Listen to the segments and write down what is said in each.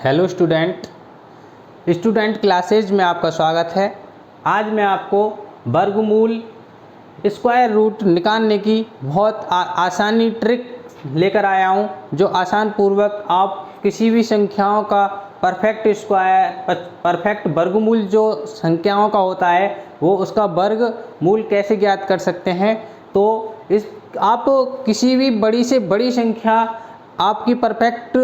Hello student classes में आपका स्वागत है। आज मैं आपको वर्गमूल स्क्वायर रूट निकालने की बहुत आसानी ट्रिक लेकर आया हूं, जो आसान पूर्वक आप किसी भी संख्याओं का परफेक्ट वर्गमूल जो संख्याओं का होता है वो उसका वर्गमूल कैसे ज्ञात कर सकते हैं। तो इस आप किसी भी बड़ी से बड़ी संख्या आपकी परफेक्ट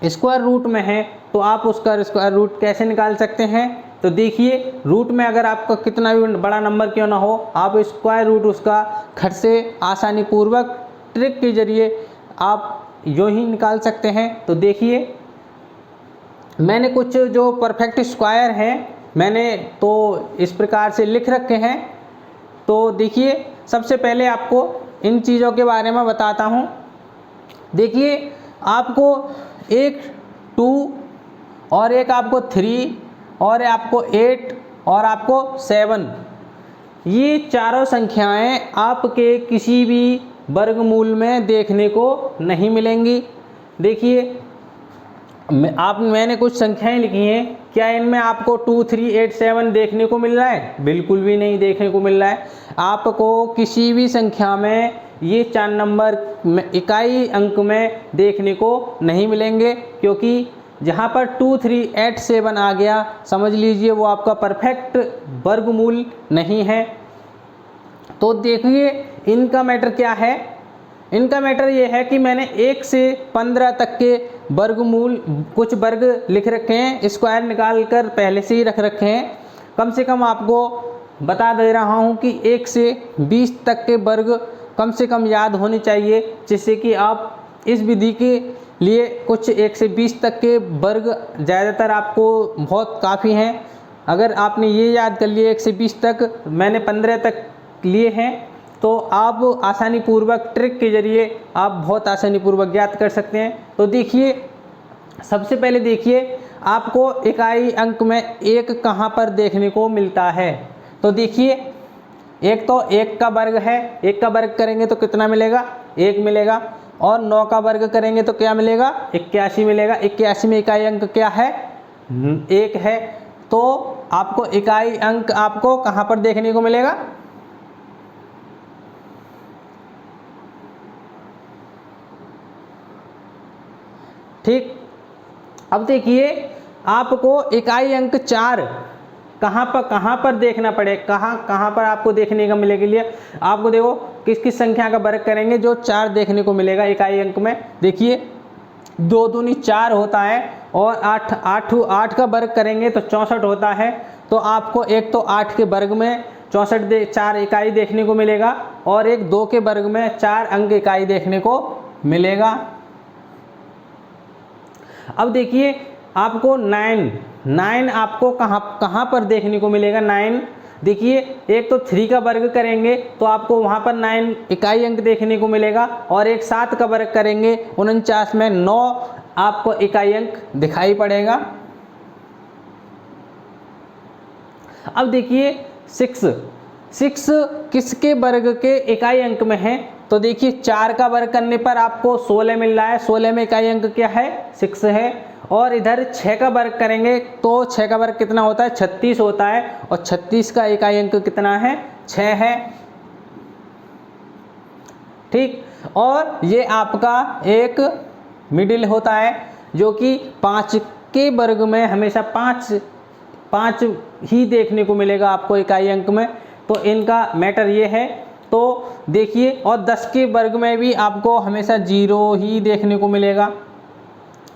स्क्वायर रूट में है तो आप उसका स्क्वायर रूट कैसे निकाल सकते हैं। तो देखिए, रूट में अगर आपका कितना भी बड़ा नंबर क्यों ना हो, आप स्क्वायर रूट उसका खट से आसानी पूर्वक ट्रिक के जरिए आप यूँ ही निकाल सकते हैं। तो देखिए, मैंने कुछ जो परफेक्ट स्क्वायर हैं मैंने तो इस प्रकार से लिख रखे हैं। तो देखिए, सबसे पहले आपको इन चीज़ों के बारे में बताता हूँ। देखिए, आपको एक 2 और एक आपको 3 और आपको 8 और आपको 7, ये चारों संख्याएं आपके किसी भी वर्गमूल में देखने को नहीं मिलेंगी। देखिए, मैंने कुछ संख्याएं लिखी हैं, क्या इनमें आपको 2, 3, 8, 7 देखने को मिल रहा है? बिल्कुल भी नहीं देखने को मिल रहा है। आपको किसी भी संख्या में ये 4 नंबर इकाई अंक में देखने को नहीं मिलेंगे, क्योंकि जहाँ पर 2, 3, 8, 7 आ गया, समझ लीजिए वो आपका परफेक्ट वर्गमूल नहीं है। तो देखिए, इनका मैटर क्या है। इनका मैटर ये है कि मैंने 1 से 15 तक के वर्गमूल कुछ वर्ग लिख रखे हैं, स्क्वायर निकाल कर पहले से ही रख रखे हैं। कम से कम आपको बता दे रहा हूँ कि 1 से 20 तक के वर्ग कम से कम याद होने चाहिए, जिससे कि आप इस विधि के लिए कुछ 1 से 20 तक के वर्ग ज़्यादातर आपको बहुत काफ़ी हैं। अगर आपने ये याद कर लिए 1 से 20 तक, मैंने 15 तक लिए हैं, तो आप आसानी पूर्वक ट्रिक के जरिए आप बहुत आसानी पूर्वक ज्ञात कर सकते हैं। तो देखिए, सबसे पहले देखिए, आपको इकाई अंक में 1 कहाँ पर देखने को मिलता है। तो देखिए, एक तो 1 का वर्ग है, 1 का वर्ग करेंगे तो कितना मिलेगा? 1 मिलेगा। और 9 का वर्ग करेंगे तो क्या मिलेगा? 81 मिलेगा। 81 में इकाई अंक क्या है? 1 है। तो आपको इकाई अंक आपको कहाँ पर देखने को मिलेगा? ठीक। अब देखिए, आपको इकाई अंक 4 कहाँ पर देखना पड़े, कहाँ पर आपको देखने का मिलेगा। लिए आपको देखो किस संख्या का वर्ग करेंगे जो 4 देखने को मिलेगा इकाई अंक में। देखिए, 2 दूनी 4 होता है, और 8 का वर्ग करेंगे तो 64 होता है। तो आपको एक तो 8 के वर्ग में 4 इकाई देखने को मिलेगा, और एक 2 के वर्ग में 4 अंक इकाई देखने को मिलेगा। अब देखिए, आपको 9 आपको कहाँ पर देखने को मिलेगा? 9 देखिए, एक तो 3 का वर्ग करेंगे तो आपको वहाँ पर 9 इकाई अंक देखने को मिलेगा, और एक 7 का वर्ग करेंगे 49 में 9 आपको इकाई अंक दिखाई पड़ेगा। अब देखिए, 6 किसके वर्ग के इकाई अंक में है? तो देखिए, 4 का वर्ग करने पर आपको 16 मिल रहा है। 16 में इकाई अंक क्या है? 6 है। और इधर 6 का वर्ग करेंगे तो 6 का वर्ग कितना होता है? 36 होता है, और 36 का इकाई अंक कितना है? 6 है। ठीक। और ये आपका एक मिडिल होता है, जो कि 5 के वर्ग में हमेशा 5 ही देखने को मिलेगा आपको इकाई अंक में। तो इनका मैटर ये है। तो देखिए, और 10 के वर्ग में भी आपको हमेशा 0 ही देखने को मिलेगा।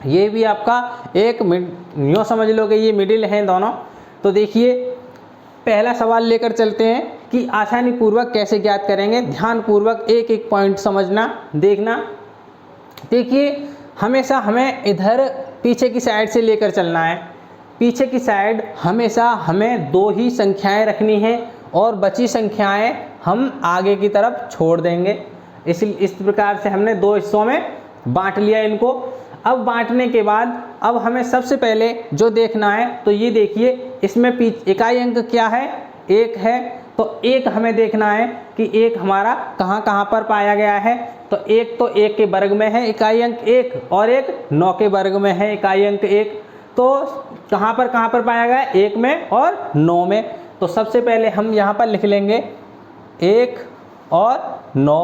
ये भी आपका एक यूँ समझ लो कि ये मिडिल हैं दोनों। तो देखिए, पहला सवाल लेकर चलते हैं कि आसानी पूर्वक कैसे ज्ञात करेंगे। ध्यान पूर्वक एक एक पॉइंट समझना, देखना। देखिए, हमेशा हमें इधर पीछे की साइड से लेकर चलना है। पीछे की साइड हमेशा हमें 2 ही संख्याएं रखनी हैं, और बची संख्याएं हम आगे की तरफ छोड़ देंगे। इस प्रकार से हमने 2 हिस्सों में बांट लिया इनको। अब बांटने के बाद अब हमें सबसे पहले जो देखना है, तो ये देखिए, इसमें इकाई अंक क्या है? 1 है। तो एक हमें देखना है कि एक हमारा कहाँ कहाँ पर पाया गया है। तो एक के वर्ग में है इकाई अंक 1 और एक 9 के वर्ग में है इकाई अंक 1। तो कहाँ पर पाया गया है? 1 में और 9 में। तो सबसे पहले हम यहाँ पर लिख लेंगे 1 और 9।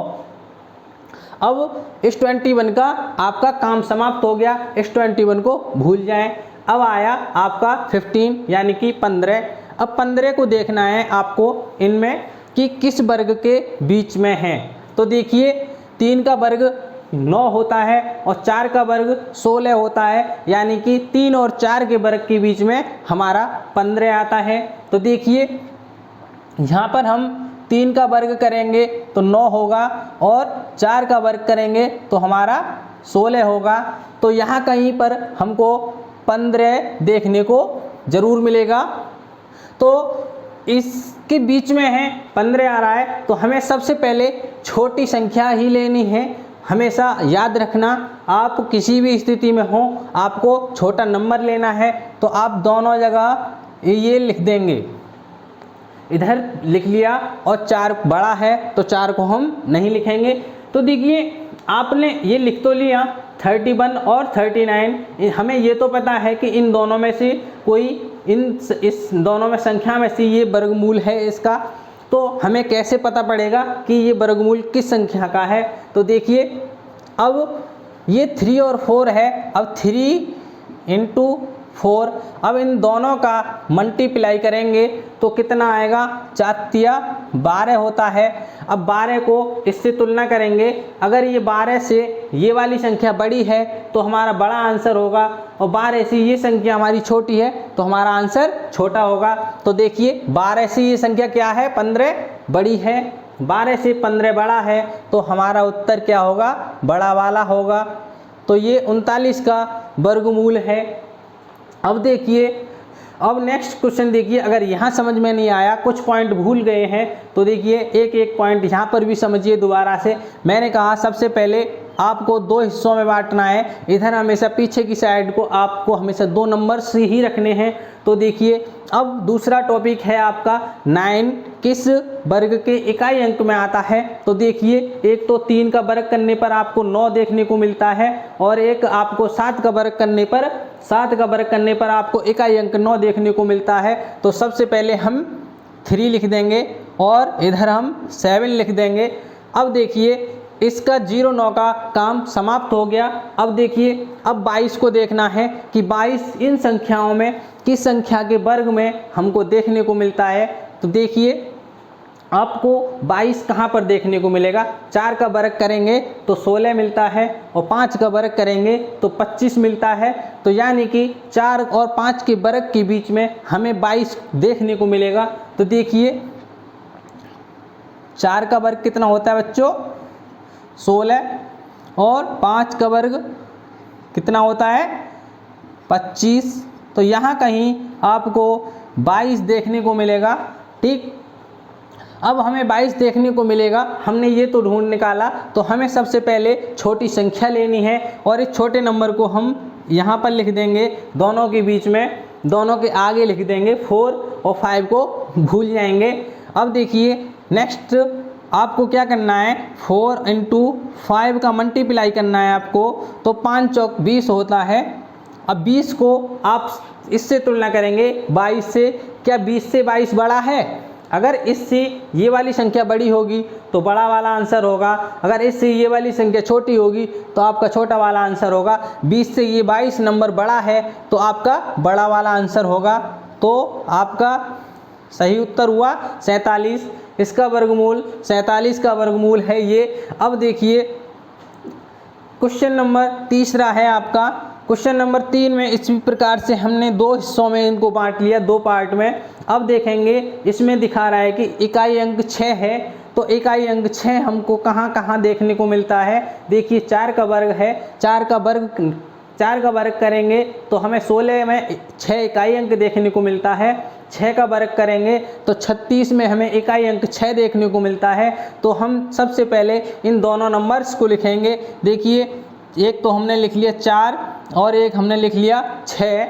अब इस 21 का आपका काम समाप्त हो गया, इस 21 को भूल जाएं। अब आया आपका 15 यानी कि 15। अब 15 को देखना है आपको इनमें कि किस वर्ग के बीच में है। तो देखिए 3 का वर्ग 9 होता है और 4 का वर्ग 16 होता है, यानी कि 3 और 4 के वर्ग के बीच में हमारा 15 आता है। तो देखिए यहाँ पर हम 3 का वर्ग करेंगे तो 9 होगा और 4 का वर्ग करेंगे तो हमारा 16 होगा। तो यहाँ कहीं पर हमको 15 देखने को ज़रूर मिलेगा। तो इसके बीच में है 15 आ रहा है, तो हमें सबसे पहले छोटी संख्या ही लेनी है। हमेशा याद रखना, आप किसी भी स्थिति में हो आपको छोटा नंबर लेना है। तो आप दोनों जगह ये लिख देंगे, इधर लिख लिया और 4 बड़ा है तो 4 को हम नहीं लिखेंगे। तो देखिए आपने ये लिख तो लिया 31 और 39। हमें ये तो पता है कि इन दोनों में से कोई इस दोनों में संख्या में से ये वर्गमूल है इसका। तो हमें कैसे पता पड़ेगा कि ये वर्गमूल किस संख्या का है? तो देखिए अब ये 3 और 4 है। अब 3 × 4, अब इन दोनों का मल्टीप्लाई करेंगे तो कितना आएगा? 4 × 12 होता है। अब 12 को इससे तुलना करेंगे, अगर ये 12 से ये वाली संख्या बड़ी है तो हमारा बड़ा आंसर होगा, और 12 से ये संख्या हमारी छोटी है तो हमारा आंसर छोटा होगा। तो देखिए 12 से ये संख्या क्या है? 15 बड़ी है, 12 से 15 बड़ा है, तो हमारा उत्तर क्या होगा? बड़ा वाला होगा। तो ये 39 का वर्गमूल है। अब देखिए, अब नेक्स्ट क्वेश्चन देखिए, अगर यहाँ समझ में नहीं आया, कुछ पॉइंट भूल गए हैं, तो देखिए एक एक पॉइंट यहाँ पर भी समझिए दोबारा से। मैंने कहा सबसे पहले आपको 2 हिस्सों में बांटना है। इधर हमेशा पीछे की साइड को आपको हमेशा 2 नंबर से ही रखने हैं। तो देखिए अब दूसरा टॉपिक है आपका 9 किस वर्ग के इकाई अंक में आता है। तो देखिए एक तो 3 का वर्ग करने पर आपको 9 देखने को मिलता है, और एक आपको 7 का वर्ग करने पर आपको इकाई अंक 9 देखने को मिलता है। तो सबसे पहले हम 3 लिख देंगे और इधर हम 7 लिख देंगे। अब देखिए इसका 0-9 का काम समाप्त हो गया। अब देखिए अब 22 को देखना है कि 22 इन संख्याओं में किस संख्या के वर्ग में हमको देखने को मिलता है। तो देखिए आपको 22 कहाँ पर देखने को मिलेगा? 4 का वर्ग करेंगे तो 16 मिलता है, और 5 का वर्ग करेंगे तो 25 मिलता है। तो यानी कि 4 और 5 के वर्ग के बीच में हमें 22 देखने को मिलेगा। तो देखिए 4 का वर्ग कितना होता है बच्चों? 16, और 5 का वर्ग कितना होता है? 25। तो यहाँ कहीं आपको 22 देखने को मिलेगा। ठीक, अब हमें 22 देखने को मिलेगा। हमने ये तो ढूंढ निकाला, तो हमें सबसे पहले छोटी संख्या लेनी है, और इस छोटे नंबर को हम यहाँ पर लिख देंगे, दोनों के बीच में, दोनों के आगे लिख देंगे 4 और 5 को भूल जाएंगे। अब देखिए नेक्स्ट आपको क्या करना है? 4 × 5 का मल्टीप्लाई करना है आपको। तो 5 चौक 20 होता है। अब 20 को आप इससे तुलना करेंगे 22 से। क्या 20 से 22 बड़ा है? अगर इससे ये वाली संख्या बड़ी होगी तो बड़ा वाला आंसर होगा, अगर इससे ये वाली संख्या छोटी होगी तो आपका छोटा वाला आंसर होगा। 20 से ये 22 नंबर बड़ा है तो आपका बड़ा वाला आंसर होगा। तो आपका सही उत्तर हुआ 47। इसका वर्गमूल 47 का वर्गमूल है ये। अब देखिए क्वेश्चन नंबर तीसरा है आपका। क्वेश्चन नंबर 3 में इसी प्रकार से हमने 2 हिस्सों में इनको बांट लिया, 2 पार्ट में। अब देखेंगे इसमें दिखा रहा है कि इकाई अंक 6 है। तो इकाई अंक 6 हमको कहाँ कहाँ देखने को मिलता है? देखिए 4 का वर्ग है, 4 का वर्ग करेंगे तो हमें 16 में 6 इकाई अंक देखने को मिलता है। 6 का वर्ग करेंगे तो 36 में हमें इकाई अंक 6 देखने को मिलता है। तो हम सबसे पहले इन दोनों नंबर्स को लिखेंगे। देखिए एक तो हमने लिख लिया 4 और एक हमने लिख लिया 6।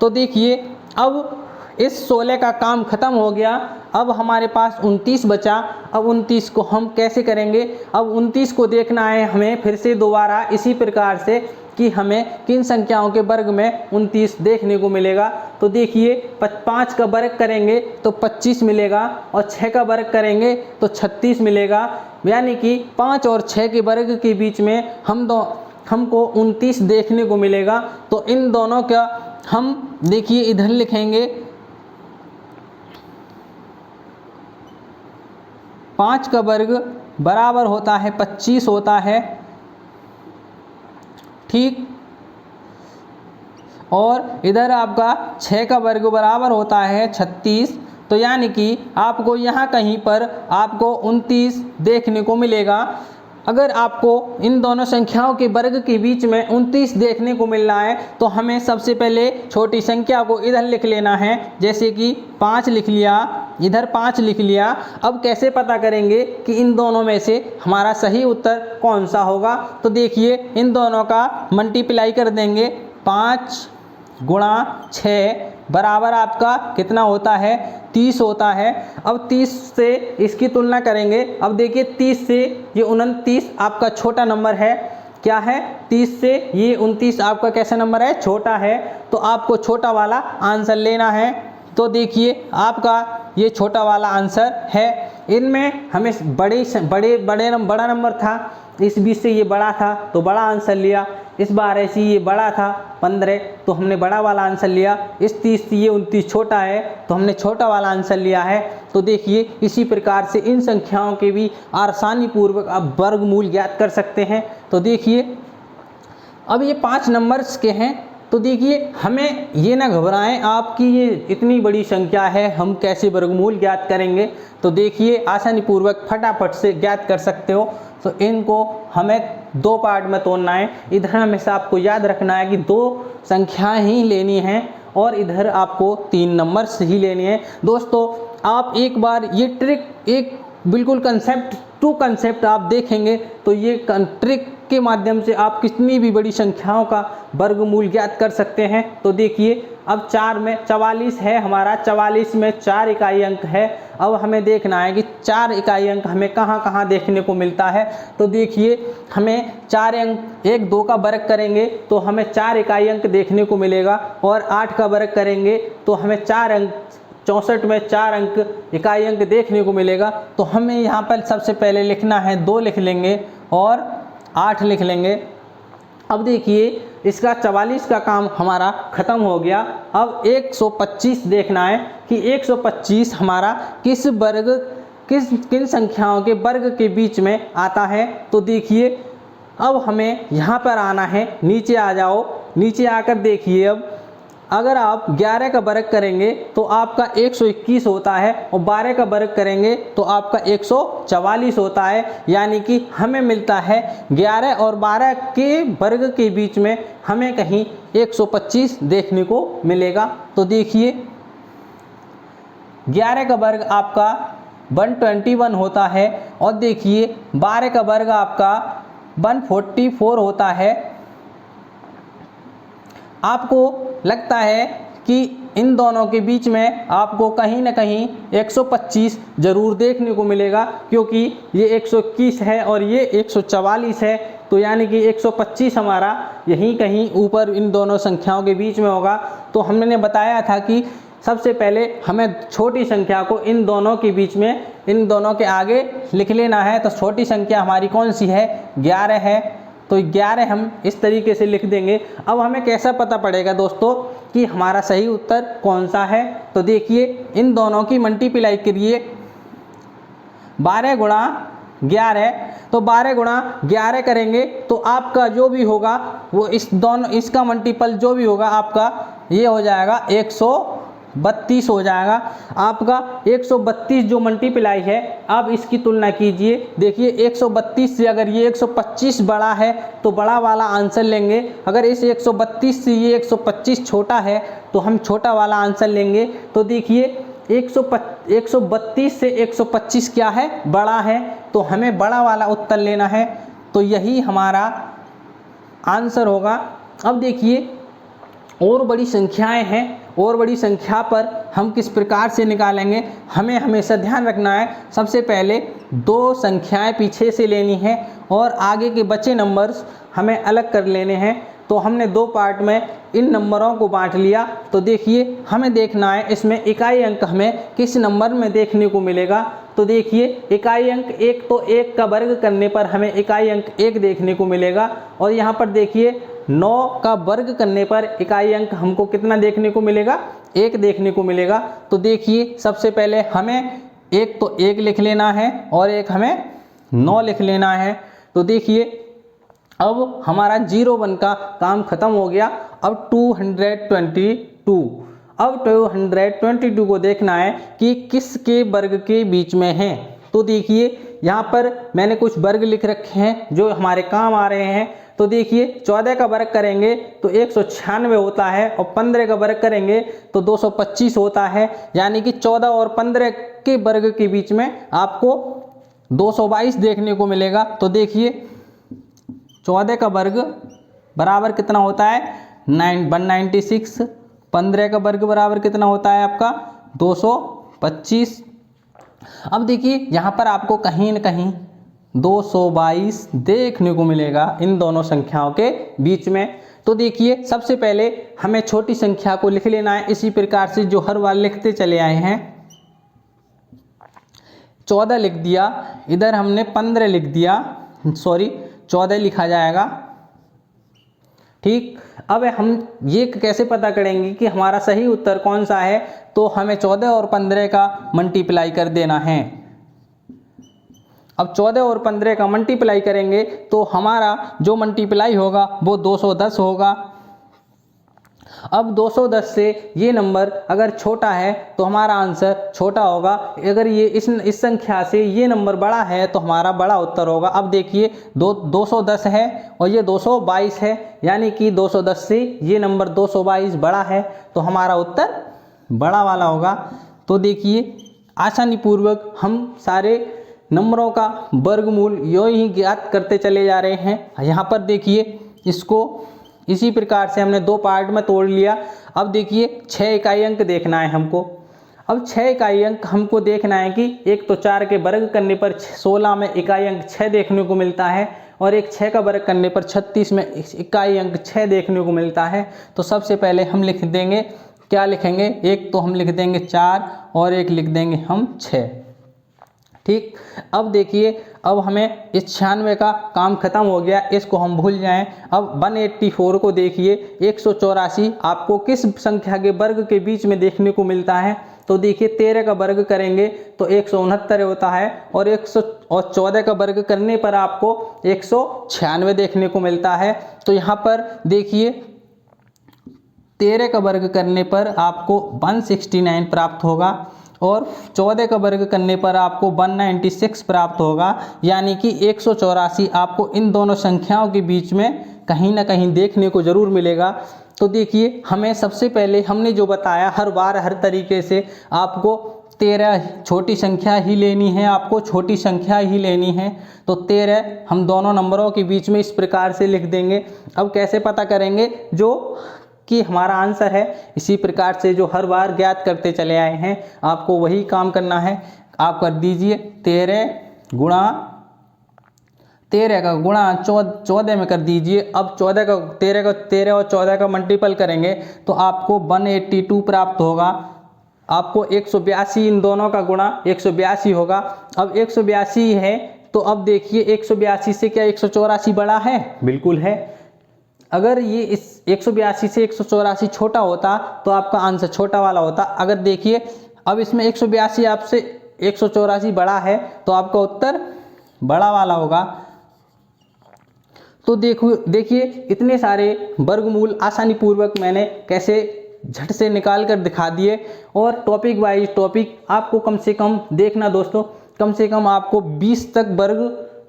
तो देखिए अब इस 16 का काम ख़त्म हो गया। अब हमारे पास 29 बचा। अब 29 को हम कैसे करेंगे, अब 29 को देखना है हमें फिर से दोबारा इसी प्रकार से कि हमें किन संख्याओं के वर्ग में 29 देखने को मिलेगा। तो देखिए 5 का वर्ग करेंगे तो 25 मिलेगा और 6 का वर्ग करेंगे तो 36 मिलेगा, यानी कि 5 और 6 के वर्ग के बीच में हमको 29 देखने को मिलेगा। तो इन दोनों का हम देखिए इधर लिखेंगे 5 का वर्ग बराबर होता है 25 होता है, ठीक। और इधर आपका 6 का वर्ग बराबर होता है 36। तो यानी कि आपको यहाँ कहीं पर आपको 29 देखने को मिलेगा। अगर आपको इन दोनों संख्याओं के वर्ग के बीच में 29 देखने को मिल रहा है तो हमें सबसे पहले छोटी संख्या को इधर लिख लेना है, जैसे कि 5 लिख लिया, इधर 5 लिख लिया। अब कैसे पता करेंगे कि इन दोनों में से हमारा सही उत्तर कौन सा होगा, तो देखिए इन दोनों का मल्टीप्लाई कर देंगे। 5 गुणा 6 बराबर आपका कितना होता है, 30 होता है। अब 30 से इसकी तुलना करेंगे। अब देखिए 30 से ये 29 आपका छोटा नंबर है, क्या है, 30 से ये 29 आपका कैसा नंबर है, छोटा है। तो आपको छोटा वाला आंसर लेना है। तो देखिए आपका ये छोटा वाला आंसर है। इनमें हमें बड़ा नंबर था, इस बीच से ये बड़ा था तो बड़ा आंसर लिया। इस बार ऐसे ये बड़ा था 15 तो हमने बड़ा वाला आंसर लिया। इस 30 से ये 29 छोटा है तो हमने छोटा वाला आंसर लिया है। तो देखिए इसी प्रकार से इन संख्याओं के भी आसानी पूर्वक आप वर्गमूल ज्ञात कर सकते हैं। तो देखिए अब ये 5 नंबर्स के हैं। तो देखिए हमें ये ना घबराएं आपकी ये इतनी बड़ी संख्या है, हम कैसे वर्गमूल ज्ञात करेंगे। तो देखिए आसानी पूर्वक फटाफट से ज्ञात कर सकते हो। तो इनको हमें 2 पार्ट में तोड़ना है। इधर हमेशा आपको याद रखना है कि 2 संख्याएं ही लेनी हैं और इधर आपको 3 नंबर्स ही लेने हैं। दोस्तों आप एक बार ये ट्रिक एक बिल्कुल कंसेप्ट टू कंसेप्ट आप देखेंगे तो ये ट्रिक के माध्यम से आप कितनी भी बड़ी संख्याओं का वर्गमूल ज्ञात कर सकते हैं। तो देखिए अब 4 में 44 है हमारा, 44 में 4 इकाई अंक है। अब हमें देखना है कि 4 इकाई अंक हमें कहाँ कहाँ देखने को मिलता है। तो देखिए हमें 4 अंक 1 2 का वर्ग करेंगे तो हमें 4 इकाई अंक देखने को मिलेगा और 8 का वर्ग करेंगे तो हमें 4 अंक 64 में 4 अंक इकाई अंक देखने को मिलेगा। तो हमें यहाँ पर सबसे पहले लिखना है 2 लिख लेंगे और 8 लिख लेंगे। अब देखिए इसका 44 का काम हमारा ख़त्म हो गया। अब 125 देखना है कि 125 हमारा किन संख्याओं के वर्ग के बीच में आता है। तो देखिए अब हमें यहाँ पर आना है, नीचे आ जाओ। नीचे आकर देखिए अब अगर आप 11 का वर्ग करेंगे तो आपका 121 होता है और 12 का वर्ग करेंगे तो आपका 144 होता है। यानी कि हमें मिलता है 11 और 12 के वर्ग के बीच में हमें कहीं 125 देखने को मिलेगा। तो देखिए 11 का वर्ग आपका 121 होता है और देखिए 12 का वर्ग आपका 144 होता है। आपको लगता है कि इन दोनों के बीच में आपको कहीं ना कहीं 125 जरूर देखने को मिलेगा, क्योंकि ये 121 है और ये 144 है। तो यानी कि 125 हमारा यहीं कहीं ऊपर इन दोनों संख्याओं के बीच में होगा। तो हमने बताया था कि सबसे पहले हमें छोटी संख्या को इन दोनों के बीच में, इन दोनों के आगे लिख लेना है। तो छोटी संख्या हमारी कौन सी है, 11 है। तो 11 हम इस तरीके से लिख देंगे। अब हमें कैसा पता पड़ेगा दोस्तों कि हमारा सही उत्तर कौन सा है। तो देखिए इन दोनों की मल्टीप्लाई करिए, 12 गुणा 11। तो 12 गुणा 11 करेंगे तो आपका जो भी होगा वो इसका मल्टीपल जो भी होगा आपका ये हो जाएगा 132 हो जाएगा। आपका 132 जो मल्टीप्लाई है, अब इसकी तुलना कीजिए। देखिए 132 से अगर ये 125 बड़ा है तो बड़ा वाला आंसर लेंगे। अगर इस 132 से ये 125 छोटा है तो हम छोटा वाला आंसर लेंगे। तो देखिए 132 से 125 क्या है, बड़ा है। तो हमें बड़ा वाला उत्तर लेना है। तो यही हमारा आंसर होगा। अब देखिए और बड़ी संख्याएं हैं और बड़ी संख्या पर हम किस प्रकार से निकालेंगे, हमें हमेशा ध्यान रखना है। सबसे पहले 2 संख्याएं पीछे से लेनी है और आगे के बचे नंबर्स हमें अलग कर लेने हैं। तो हमने 2 पार्ट में इन नंबरों को बांट लिया। तो देखिए हमें देखना है इसमें इकाई अंक हमें किस नंबर में देखने को मिलेगा। तो देखिए इकाई अंक 1, तो 1 का वर्ग करने पर हमें इकाई अंक 1 देखने को मिलेगा। और यहाँ पर देखिए 9 का वर्ग करने पर इकाई अंक हमको कितना देखने को मिलेगा, 1 देखने को मिलेगा। तो देखिए सबसे पहले हमें एक तो 1 लिख लेना है और एक हमें 9 लिख लेना है। तो देखिए अब हमारा 0 का काम खत्म हो गया। अब 222, अब 222 को देखना है कि किसके वर्ग के बीच में है। तो देखिए यहाँ पर मैंने कुछ वर्ग लिख रखे हैं जो हमारे काम आ रहे हैं। तो देखिए 14 का वर्ग करेंगे तो 196 होता है और 15 का वर्ग करेंगे तो 225 होता है। यानी कि 14 और 15 के वर्ग के बीच में आपको 222 देखने को मिलेगा। तो देखिए 14 का वर्ग बराबर कितना होता है 196, 15 का वर्ग बराबर कितना होता है आपका 225। अब देखिए यहाँ पर आपको कहीं न कहीं 222 देखने को मिलेगा इन दोनों संख्याओं के बीच में। तो देखिए सबसे पहले हमें छोटी संख्या को लिख लेना है इसी प्रकार से जो हर बार लिखते चले आए हैं। 14 लिख दिया, इधर हमने 15 लिख दिया, सॉरी 14 लिखा जाएगा। ठीक, अब हम ये कैसे पता करेंगे कि हमारा सही उत्तर कौन सा है। तो हमें 14 और 15 का मल्टीप्लाई कर देना है। अब 14 और 15 का मल्टीप्लाई करेंगे तो हमारा जो मल्टीप्लाई होगा वो 210 होगा। अब 210 से ये नंबर अगर छोटा है तो हमारा आंसर छोटा होगा, अगर ये इस संख्या से ये नंबर बड़ा है तो हमारा बड़ा उत्तर होगा। अब देखिए 210 है और ये 222 है, यानी कि 210 से ये नंबर 222 बड़ा है तो हमारा उत्तर बड़ा वाला होगा। तो देखिए आसानी पूर्वक हम सारे नंबरों का वर्गमूल यूं ही ज्ञात करते चले जा रहे हैं। यहाँ पर देखिए इसको इसी प्रकार से हमने 2 पार्ट में तोड़ लिया। अब देखिए 6 इकाई अंक देखना है हमको। अब 6 इकाई अंक हमको देखना है कि एक तो 4 के वर्ग करने पर 16 में इकाई अंक 6 देखने को मिलता है और एक 6 का वर्ग करने पर 36 में इकाई अंक 6 देखने को मिलता है। तो सबसे पहले हम लिख देंगे, क्या लिखेंगे, एक तो हम लिख देंगे 4 और एक लिख देंगे हम 6। ठीक, अब देखिए अब हमें 96 का काम खत्म हो गया, इसको हम भूल जाएं। अब 184 को देखिए, 184 आपको किस संख्या के वर्ग के बीच में देखने को मिलता है। तो देखिए 13 का वर्ग करेंगे तो 169 होता है और 14 का वर्ग करने पर आपको 196 देखने को मिलता है। तो यहाँ पर देखिए 13 का वर्ग करने पर आपको 169 प्राप्त होगा और 14 का वर्ग करने पर आपको 196 प्राप्त होगा, यानी कि 184 आपको इन दोनों संख्याओं के बीच में कहीं ना कहीं देखने को ज़रूर मिलेगा। तो देखिए हमें सबसे पहले हमने जो बताया हर बार हर तरीके से आपको 13 छोटी संख्या ही लेनी है, आपको छोटी संख्या ही लेनी है। तो 13 हम दोनों नंबरों के बीच में इस प्रकार से लिख देंगे। अब कैसे पता करेंगे जो कि हमारा आंसर है, इसी प्रकार से जो हर बार ज्ञात करते चले आए हैं आपको वही काम करना है। आप कर दीजिए 13 गुणा 13 का गुणा 14 में कर दीजिए। अब 13 और 14 का मल्टीपल करेंगे तो आपको 182 प्राप्त होगा। आपको 182 इन दोनों का गुणा 182 होगा। अब 182 है तो अब देखिए 182 से क्या 184 बड़ा है, बिल्कुल है। अगर ये इस 182 से 184 छोटा होता तो आपका आंसर छोटा वाला होता। अगर देखिए अब इसमें 182 आपसे 184 बड़ा है तो आपका उत्तर बड़ा वाला होगा। तो देखिए इतने सारे वर्गमूल आसानी पूर्वक मैंने कैसे झट से निकाल कर दिखा दिए। और टॉपिक वाइज टॉपिक आपको कम से कम देखना दोस्तों, कम से कम आपको 20 तक वर्ग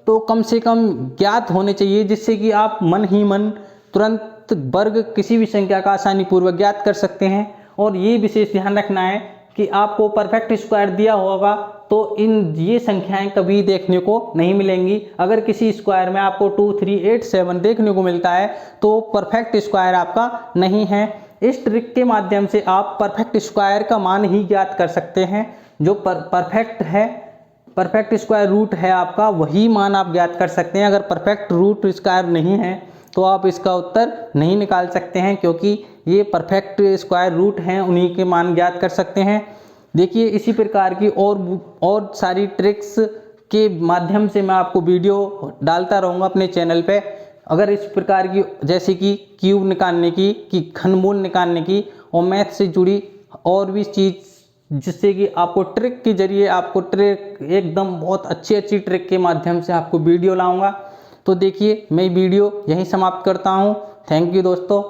तो कम से कम ज्ञात होने चाहिए, जिससे कि आप मन ही मन तुरंत वर्ग किसी भी संख्या का आसानी पूर्वक ज्ञात कर सकते हैं। और ये विशेष ध्यान रखना है कि आपको परफेक्ट स्क्वायर दिया होगा तो ये संख्याएं कभी देखने को नहीं मिलेंगी। अगर किसी स्क्वायर में आपको 2, 3, 8, 7 देखने को मिलता है तो परफेक्ट स्क्वायर आपका नहीं है। इस ट्रिक के माध्यम से आप परफेक्ट स्क्वायर का मान ही ज्ञात कर सकते हैं। जो परफेक्ट है, परफेक्ट स्क्वायर रूट है आपका, वही मान आप ज्ञात कर सकते हैं। अगर परफेक्ट रूट स्क्वायर नहीं है तो आप इसका उत्तर नहीं निकाल सकते हैं, क्योंकि ये परफेक्ट स्क्वायर रूट हैं, उन्हीं के मान ज्ञात कर सकते हैं। देखिए इसी प्रकार की और सारी ट्रिक्स के माध्यम से मैं आपको वीडियो डालता रहूँगा अपने चैनल पे। अगर इस प्रकार की, जैसे कि क्यूब निकालने की, कि घनमूल निकालने की और मैथ से जुड़ी और भी चीज़, जिससे कि आपको ट्रिक के जरिए आपको ट्रिक एकदम बहुत अच्छी ट्रिक के माध्यम से आपको वीडियो लाऊंगा। तो देखिए मैं वीडियो यहीं समाप्त करता हूँ। थैंक यू दोस्तों।